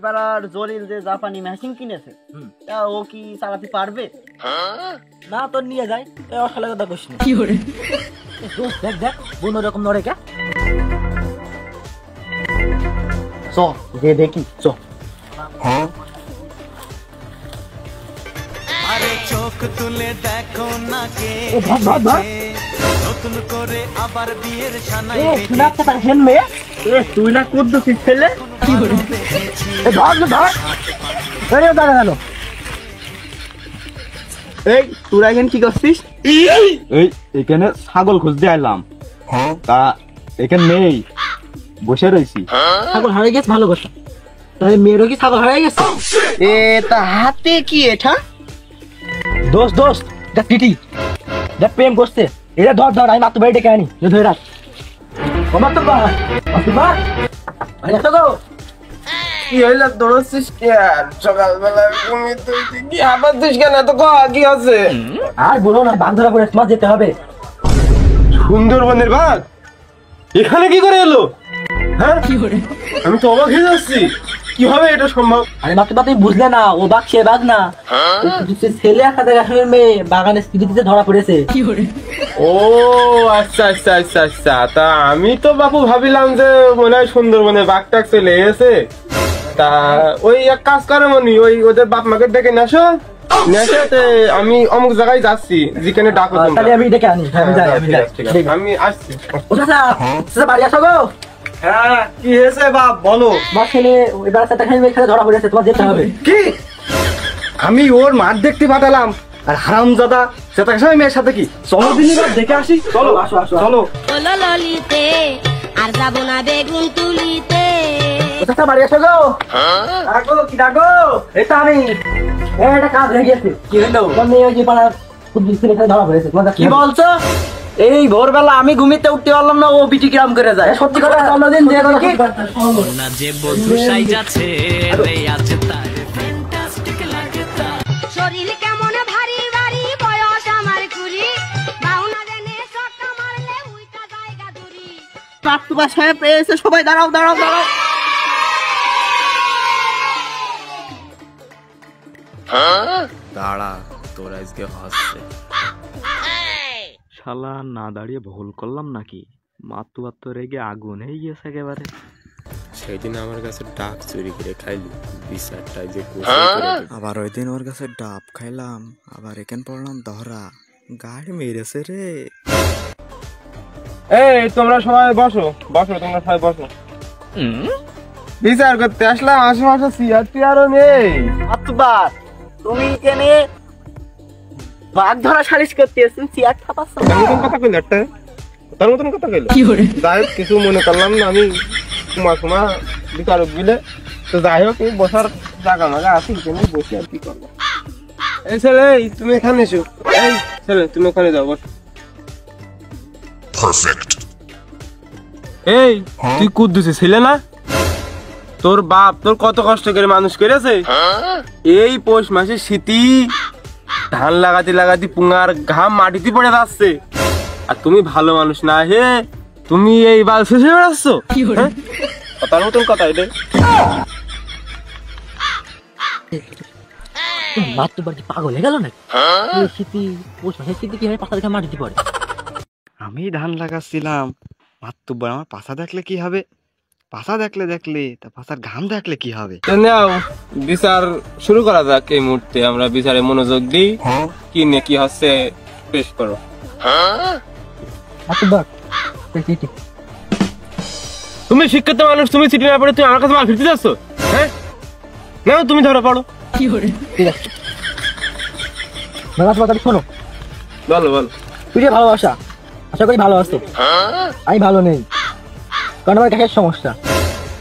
পাড়ার জলিল যে জাপানি মেশিন কিনেছে তা ও কি চালাতে পারবে? না তোর নিয়ে যায় অশালা কথা কইস না। কি করে দেখ দেখ বোন রকম নড়ে কে চ যে দেখি চ। আরে চোখ তুলে দেখো না কে নতুন করে আবার বিয়ের সানাই তুই না কুদ্দুসিস ছেলে। কি করে এই তোরা এখানে কি করছিস? এই এখানে ছাগল খুঁজতে আইলাম, তা এখানে নেই, বসে রয়েছি। ছাগল হারিয়ে গেছে, ভালো কথা। তাহলে মেয়েরও কি ছাগল হারিয়ে গেছে? এ তা হাতে কি এটা? দোস্ত দোস্ত দেখ টিটি দেখ প্রেম করছে, এটা ধর ধর, আমি মাত্র বাড়ি ডেকে আনি, ধরে রাখ। কি হইল দৌড়ছিস কেন সকালবেলা ঘুমিয়ে কি আবার দিস কেন? এত কি আছে? আর বলো না, বাঘ ধরা পড়ে তোমার যেতে হবে। সুন্দরবনের বাঘ এখানে কি করে এলো? হ্যাঁ আমি তো অবাক হয়ে যাচ্ছি, কিভাবে এটা সম্ভব? আরে মাত্র তুমি বুঝলে না, ও বাঘ সে বাঘ না, ছেলে একটা দেখাশোনার মেয়ে বাগানে স্মৃতিতে ধরা পড়েছে। ও আচ্ছা আচ্ছা আচ্ছা আচ্ছা, তা আমি তো বাবু ভাবিলাম যে মনে হয় সুন্দরবনে বাঘ টাক চলে এসে, তা ওই এক কাজ করে মনি, ওই ওদের বাপ মাকে ডেকে নেশো নেশে, আমি অমুক জায়গায় যাচ্ছি যেখানে ডাকো তোমরা। আমি ডেকে আনি, আমি আসছি। বাড়ি আসো গো। হ্যাঁ কি হয়েছে বাপ বলো? তোমার ছেলে এবার এখানে ধরা পড়েছে, তোমার যেতে হবে। কি আমি ওর মাঠ দেখতে পাঠালাম, আর হারামজাদা সেটাকে সবাই মেয়ের সাথে কি? চলো দিন দেখে আসি, চলো আসো আসো চলো। ললিতে আর যাবো না বেগুন তুলিতে। বাড়ি আসো গো। ডাকো কি ডাকো? এই তো আমি। এটা কাজ হয়ে গেছে। কি হলো? মেয়ে যে পাড়ার এখানে ধরা পড়েছে। কি বলছো? এই ভোরবেলা আমি ঘুমিতে উঠতে পারলাম না, ও বিটি কিরাম করে যায়। সত্যি কথা অন্যদিন যে কি না যে বধু সাইজাছে রে আছে তার ফ্যান্টাস্টিক লাগে তা। শরীর কেমন ভারী ভারী, বয়স আমার কুড়ি, বাউনা দেনে সক্কা মারলে উইটা জায়গা দূরি। কাকতুবা সাহেব এসে, সবাই দাঁড়াও দাঁড়াও দাঁড়াও। দাঁড়া তোর আজকে হচ্ছে। শালা না দাঁড়িয়ে ভুল করলাম নাকি? মাত্তু বাত্তু রেগে আগুন হয়ে গিয়েছে একেবারে। সেদিন আমার কাছে ডাব চুরি করে খাইলি, বিচারটাই যে আবার ওই দিন ওর কাছে ডাব খাইলাম, আবার এখান পড়লাম ধরা, গাড়ি মেরেছে রে। এই তোমরা সবাই বসো বসো, তোমরা সবাই বসো। বিচার করতে আসলাম, আশেপাশে চেয়ার টিয়ারও নেই। আতবার তুমি এখানে বাঘ ধরা সালিশ করতে এসেছেন, চেয়ার থাপাচ্ছ? তার মতন কথা কইল একটা, তার মতন কথা কইল। যাই হোক কিছু মনে করলাম না, আমি কুমা বিচারক বিলে, তো যাই হোক এই বসার জায়গা মাগা আছে, এখানে বসে আর কি করবো। এই ছেলে তুমি এখানে এসো, এই ছেলে তুমি ওখানে যাও বস। এই তুই কুদ্দুসে ছিলে না? তোর বাপ তোর কত কষ্ট করে মানুষ করেছে, এই পৌষ মাসে শীতি ধান লাগাতে লাগাতে পুঙার ঘাম মাটিতে পড়ে যাচ্ছে, আর তুমি ভালো মানুষ না হে, তুমি এই বাল শেষে বেড়াচ্ছ। তার মতন কথা এটা। মাত্র কি পাগল হয়ে গেল নাকি? শীতি পৌষ মাসের শীতি কিভাবে পাতা দেখে মাটিতে পড়ে? আমি ধান লাগাচ্ছিলাম, মাত্তুবার আমার পাশা দেখলে কি হবে? পাশা দেখলে তা পাশার ঘাম দেখলে কি হবে? নাও বিচার শুরু করা যাক। এই মুহূর্তে আমরা বিচারে মনোযোগ দিই, কি নে কি হচ্ছে পেশ করো। তুমি শিক্ষিত মানুষ, তুমি চিঠি না পড়ে তুমি আমার কাছে মাল ফিরতে যাচ্ছ? হ্যাঁ নাও তুমি ধরো পড়ো। শোনো, বলো বলো। তুই যে ভালোবাসা, আশা করি ভালো আছো। আমি ভালো নেই, কারণ আমার গাছের সমস্যা,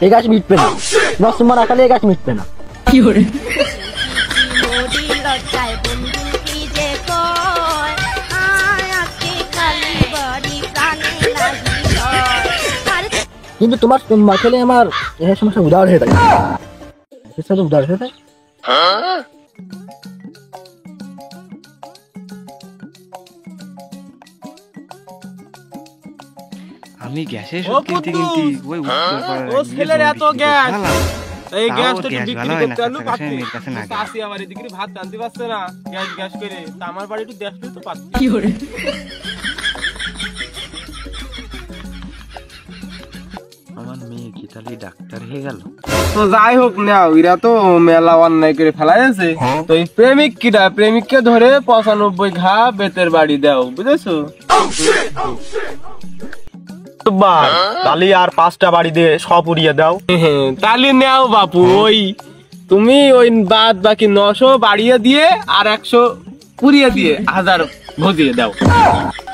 এই গাছ মিটবে না, তোমার রাখালে এই গাছ মিটবে না। কি করে লজ্জায় বন্ধু কি যে কয়, আয় আজকে খালি বাড়ি প্রাণে লাগি। কিন্তু তোমার খেলে আমার এই সমস্যা উদার হয়ে থাকে, উদার হয়ে থাকে। আমি গ্যাসের ওই ছেলের এত গ্যাস, এই তাও গ্যাসটা গ্যাস বিক্রি ভালো হয় না, করতে আনলো চাচা কাছে মেয়ের কাছে না গেলে। আসি আমার এদিকে ভাত আনতে পারছে না গ্যাস গ্যাস করে তা আমার বাড়ি একটু গ্যাস তো পাচ্ছি আমার মেয়ে কি তাহলে ডাক্তার হয়ে গেল? তো যাই হোক না এরা তো মেলা অন্যায় করে ফেলাই আছে তো এই প্রেমিক কিটা প্রেমিককে ধরে 95 ঘা বেতের বাড়ি দাও বুঝেছো তাহলে আর 5টা বাড়ি দিয়ে সব উড়িয়ে দাও। তালি নেও বাপু ওই তুমি ওই বাদ বাকি 900 বাড়িয়ে দিয়ে আর 100 পুড়িয়ে দিয়ে 1000 ভজিয়ে দাও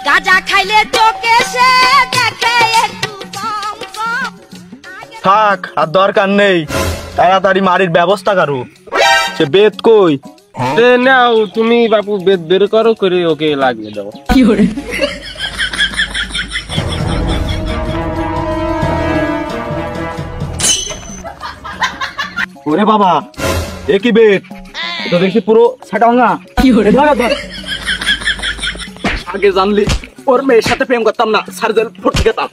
গাঁজা খাইলে চোখে সে দেখে একটু কম কম থাক আর দরকার নেই, তাড়াতাড়ি মারির ব্যবস্থা করো। সে বেদ কই? নাও তুমি বাপু বেদ বের করো করে ওকে লাগিয়ে দাও ওরে বাবা এ কি বেদ, তো দেখি পুরো ছাটাঙ্গা। আগে জানলি ওর মেয়ের সাথে প্রেম করতাম না, সার্জেল ফুটে গেতাম।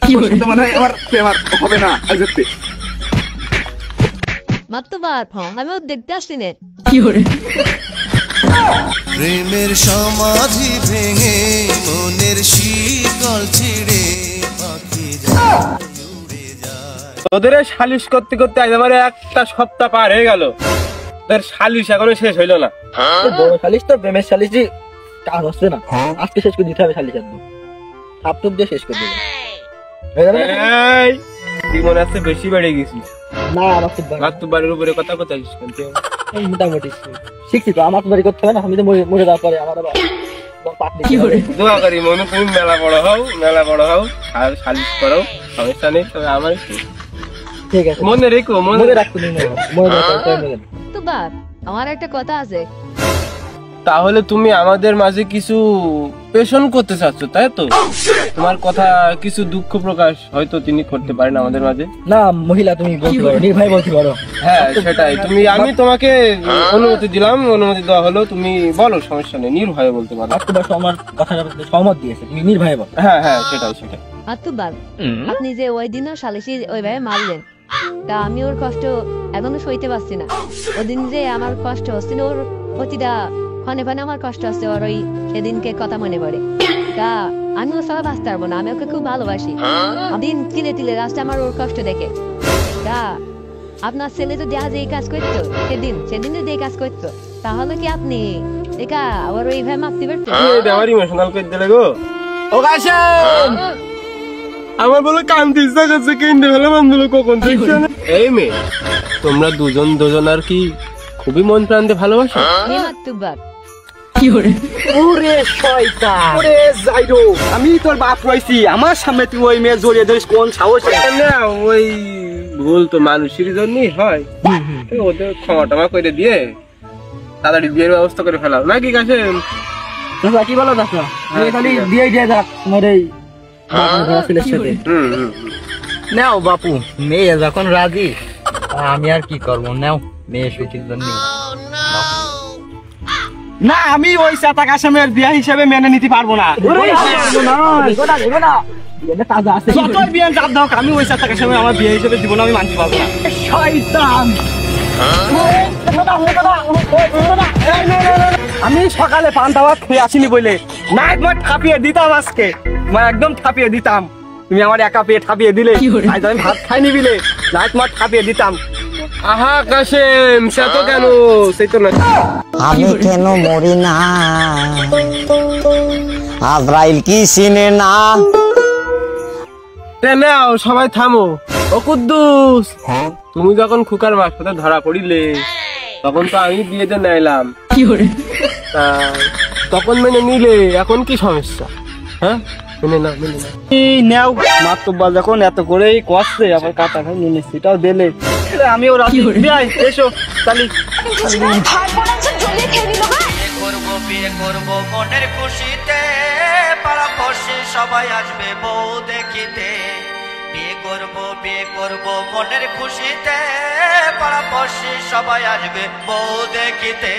মানে আমার প্রেম আর হবে না আজকে। মাত্রবার আমিও দেখতে আসছি না প্রেমের সমাধি ভেঙে মনের শিকল ছিঁড়ে পাখি যায় উড়ে যায়। ওদের সালিশ করতে করতে আজ আমার একটা সপ্তাহ পার হয়ে গেল তোর সালিশ এখনো শেষ হইলো না বড় সালিশ তো প্রেমের সালিশই কাজ হচ্ছে না, আজকে শেষ করে দিতে হবে সালিশ একদম সাপটুপ দিয়ে শেষ করে দিবে। এই তুই মনে হচ্ছে বেশি বেড়ে গেছিস না আমার তো আর তুই বাড়ির উপরে কথা কথা মোটামুটি শিখছি তো, আমার তো বাড়ি করতে হবে না, আমি তো মরে যাওয়ার পরে আমার আবার পাটনি দোয়া করি মনে তুমি মেলা বড় হও আর সালিশ করো সমস্যা নেই তবে আমার ঠিক আছে মনে রেখো মনে রাখতে নেই, মনে রাখতে তো বাদ আমার একটা কথা আছে তাহলে তুমি আমাদের মাঝে কিছু পেশন করতে চাচ্ছ তাই তো তোমার কথা কিছু দুঃখ প্রকাশ হয়তো তিনি করতে পারেন আমাদের মাঝে না। মহিলা তুমি বলতে পারো, নির্ভয় বলতে পারো। হ্যাঁ সেটাই আমি তোমাকে অনুমতি দিলাম, অনুমতি দেওয়া হলো, তুমি বলো সমস্যা নেই নির্ভয়ে বলতে পারো। তোমার আমার কথা সহমত দিয়েছে, তুমি নির্ভয় বলো। হ্যাঁ সেটাই মাত্রবার আপনি যে ওই দিনও সালিশি ওইভাবে মারলেন তা আমি ওর কষ্ট এখনো সইতে পারছি না। ওদিন যে আমার কষ্ট হচ্ছে না, ওর প্রতিটা ফনে ফনে আমার কষ্ট হচ্ছে, ওর ওই সেদিনকে কথা মনে পড়ে। তা আমি ওর সবাই বাঁচতে পারবো না, আমি ওকে খুব ভালোবাসি। দিন তিলে তিলে রাস্তা আমার ওর কষ্ট দেখে। তা আপনার ছেলে যদি আজ এই কাজ করতো সেদিন যদি এই কাজ করতো তাহলে কি আপনি একা আবার ওইভাবে মাপতে পারতেন? আমার ইমোশনাল করে দিলে গো ও কাশেম, আমার বলে কান্তি ইচ্ছা করছে কেন্দ্রে ফেলে বন্ধুলো কখন দেখছো না? এই মেয়ে তোমরা দুজন আর কি খুবই মন প্রান্তে ভালোবাসো? মাত্রবার ওরে শয়তান, ওরে যাইরো, আমি তোর বাপ রইছি, আমার সামনে তুই ওই মেয়ে জড়িয়ে ধরিস কোন সাহসে? না ওই ভুল তো মানুষের জন্যই হয়, ওদের ক্ষমা টমা করে দিয়ে তাড়াতাড়ি বিয়ের ব্যবস্থা করে ফেলাও নাকি কাশেম? দাদা কি বলো দাদা, খালি দিয়ে যাক তোমার এই ছেলের সাথে। নাও বাপু, মেয়ে যখন রাজি আমি আর কি করবো, নাও মেয়ে সুখের জন্য। না আমি ওই চাতা কাশেমের বিয়া হিসেবে মেনে নিতে পারবো না। যতই বিয়ে চাপ দাও, আমি ওই চাতা কাশেমের আমার বিয়ে হিসেবে দিব না, আমি মানতে পারবো না। শয়তান, আমি সকালে পান্তা ভাত খেয়ে আসিনি বলে নাইট মাঠ ঠাপিয়ে দিতাম, আজকে একদম ঠাপিয়ে দিতাম। তুমি আমার একা পেয়ে ঠাপিয়ে দিলে, আজ আমি ভাত খাইনি বিলে নাইট মাঠ ঠাপিয়ে দিতাম। আহা কাশেম সে তো কেন, সেই তো না আমি কেন মরি না, আজরাইল কি চিনে না। নাও সবাই থামো। ও কুদ্দুস, তুমি যখন খুকার মাঝখানে ধরা পড়িলে তখন তো আমি বিয়েতে নাইলাম, তখন মেনে নিলে এখন কি সমস্যা? হ্যাঁ মেনে না নেও মাত্রবা যখন এত করেই কষ্টে আবার কাটা খাই নিয়ে সেটাও দিলে, আমি ওরা এসো তাহলে বিয়ে করবো মনের খুশিতে, পাড়া পড়শি সবাই আসবে বউ দেখিতে। বিয়ে করবো মনের খুশিতে, পাড়া পড়শি সবাই আসবে বউ দেখিতে।